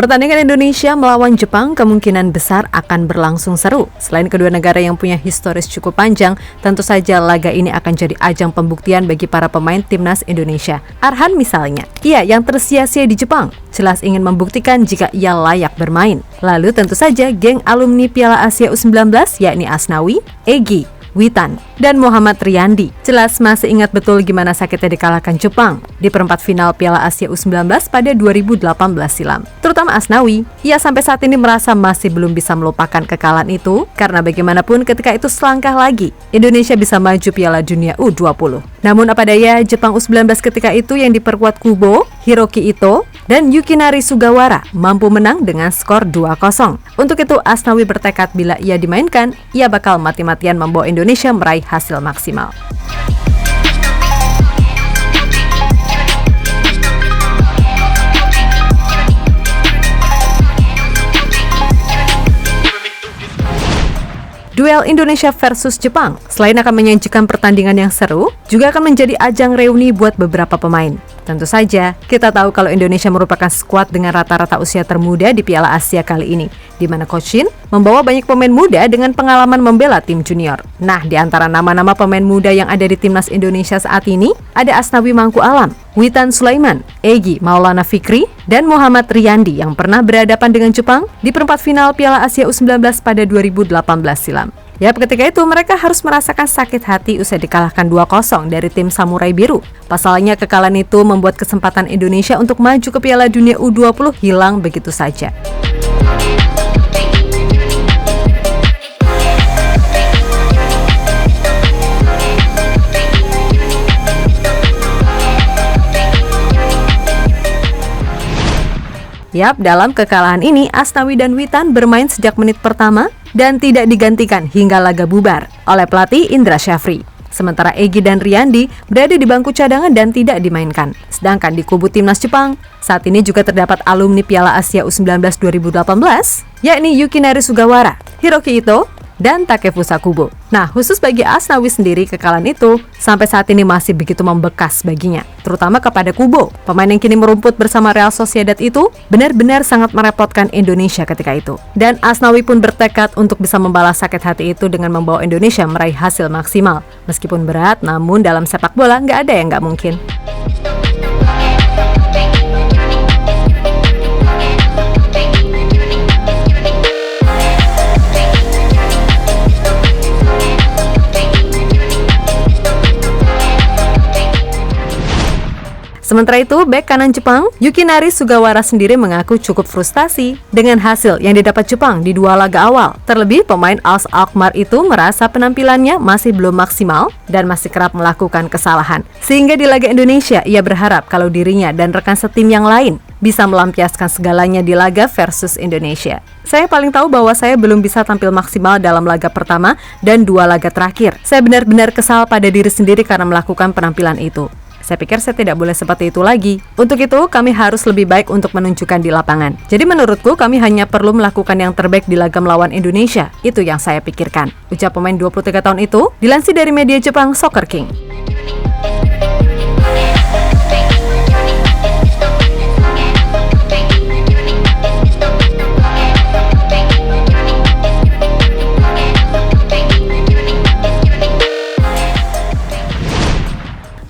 Pertandingan Indonesia melawan Jepang kemungkinan besar akan berlangsung seru. Selain kedua negara yang punya historis cukup panjang, tentu saja laga ini akan jadi ajang pembuktian bagi para pemain timnas Indonesia. Arhan misalnya, ia yang tersia-sia di Jepang, jelas ingin membuktikan jika ia layak bermain. Lalu tentu saja geng alumni Piala Asia U19 yakni Asnawi, Egy, Witan, dan Muhammad Riyandi jelas masih ingat betul gimana sakitnya dikalahkan Jepang di perempat final Piala Asia U19 pada 2018 silam. Terutama Asnawi, ia sampai saat ini merasa masih belum bisa melupakan kekalahan itu karena bagaimanapun ketika itu selangkah lagi Indonesia bisa maju Piala Dunia U20. Namun apa daya, Jepang U19 ketika itu yang diperkuat Kubo, Hiroki Ito, dan Yukinari Sugawara mampu menang dengan skor 2-0. Untuk itu Asnawi bertekad bila ia dimainkan, ia bakal mati-matian membawa Indonesia meraih hasil maksimal. Duel Indonesia versus Jepang, selain akan menyajikan pertandingan yang seru, juga akan menjadi ajang reuni buat beberapa pemain. Tentu saja, kita tahu kalau Indonesia merupakan skuad dengan rata-rata usia termuda di Piala Asia kali ini, di mana Coach Shin membawa banyak pemain muda dengan pengalaman membela tim junior. Nah, di antara nama-nama pemain muda yang ada di timnas Indonesia saat ini, ada Asnawi Mangku Alam, Witan Sulaiman, Egy Maulana Fikri, dan Muhammad Riyandi yang pernah berhadapan dengan Jepang di perempat final Piala Asia U19 pada 2018 silam. Yap, ketika itu mereka harus merasakan sakit hati usai dikalahkan 2-0 dari tim Samurai Biru. Pasalnya kekalahan itu membuat kesempatan Indonesia untuk maju ke Piala Dunia U20 hilang begitu saja. Yap, dalam kekalahan ini Asnawi dan Witan bermain sejak menit pertama dan tidak digantikan hingga laga bubar oleh pelatih Indra Syafri. Sementara Egy dan Riyandi berada di bangku cadangan dan tidak dimainkan. Sedangkan di kubu timnas Jepang, saat ini juga terdapat alumni Piala Asia U19 2018, yakni Yukinari Sugawara, Hiroki Ito, dan Takefusa Kubo. Nah, khusus bagi Asnawi sendiri, kekalahan itu sampai saat ini masih begitu membekas baginya, terutama kepada Kubo. Pemain yang kini merumput bersama Real Sociedad itu benar-benar sangat merepotkan Indonesia ketika itu. Dan Asnawi pun bertekad untuk bisa membalas sakit hati itu dengan membawa Indonesia meraih hasil maksimal. Meskipun berat, namun dalam sepak bola nggak ada yang nggak mungkin. Sementara itu, bek kanan Jepang, Yukinari Sugawara sendiri mengaku cukup frustasi dengan hasil yang didapat Jepang di dua laga awal. Terlebih, pemain AS Alkmaar itu merasa penampilannya masih belum maksimal dan masih kerap melakukan kesalahan. Sehingga di laga Indonesia, ia berharap kalau dirinya dan rekan setim yang lain bisa melampiaskan segalanya di laga versus Indonesia. Saya paling tahu bahwa saya belum bisa tampil maksimal dalam laga pertama dan dua laga terakhir. Saya benar-benar kesal pada diri sendiri karena melakukan penampilan itu. Saya pikir saya tidak boleh seperti itu lagi. Untuk itu, kami harus lebih baik untuk menunjukkan di lapangan. Jadi menurutku, kami hanya perlu melakukan yang terbaik di laga melawan Indonesia. Itu yang saya pikirkan. Ucap pemain 23 tahun itu, dilansir dari media Jepang Soccer King.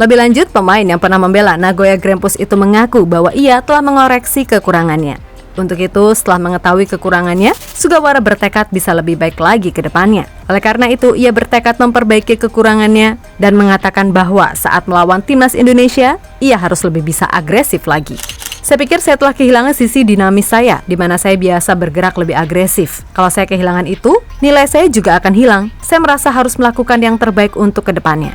Lebih lanjut, pemain yang pernah membela Nagoya Grampus itu mengaku bahwa ia telah mengoreksi kekurangannya. Untuk itu, setelah mengetahui kekurangannya, Sugawara bertekad bisa lebih baik lagi ke depannya. Oleh karena itu, ia bertekad memperbaiki kekurangannya dan mengatakan bahwa saat melawan timnas Indonesia, ia harus lebih bisa agresif lagi. Saya pikir saya telah kehilangan sisi dinamis saya, di mana saya biasa bergerak lebih agresif. Kalau saya kehilangan itu, nilai saya juga akan hilang. Saya merasa harus melakukan yang terbaik untuk ke depannya.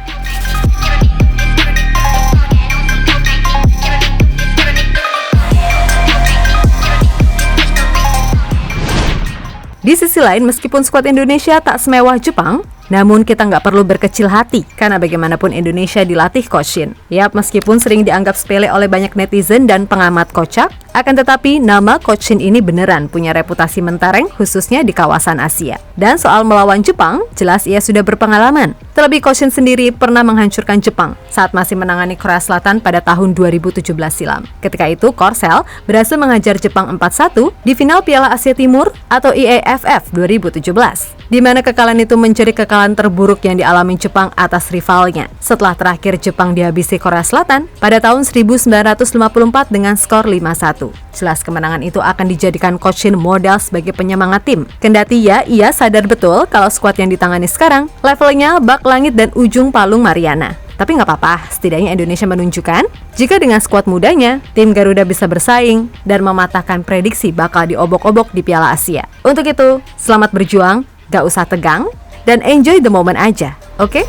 Di sisi lain, meskipun skuad Indonesia tak semewah Jepang, namun kita nggak perlu berkecil hati, karena bagaimanapun Indonesia dilatih Coach Shin. Yap, meskipun sering dianggap sepele oleh banyak netizen dan pengamat kocak, akan tetapi nama Coach Shin ini beneran punya reputasi mentereng khususnya di kawasan Asia. Dan soal melawan Jepang, jelas ia sudah berpengalaman. Terlebih Koshin sendiri pernah menghancurkan Jepang saat masih menangani Korea Selatan pada tahun 2017 silam. Ketika itu, Korsel berhasil mengajar Jepang 4-1 di final Piala Asia Timur atau IAFF 2017, di mana kekalahan itu menjadi kekalahan terburuk yang dialami Jepang atas rivalnya. Setelah terakhir Jepang dihabisi Korea Selatan pada tahun 1954 dengan skor 5-1. Jelas kemenangan itu akan dijadikan Koshin modal sebagai penyemangat tim. Kendati ia sadar betul kalau skuad yang ditangani sekarang levelnya bak langit dan ujung palung Mariana. Tapi nggak apa-apa, setidaknya Indonesia menunjukkan jika dengan skuad mudanya, tim Garuda bisa bersaing dan mematahkan prediksi bakal diobok-obok di Piala Asia. Untuk itu, selamat berjuang, gak usah tegang, dan enjoy the moment aja, oke?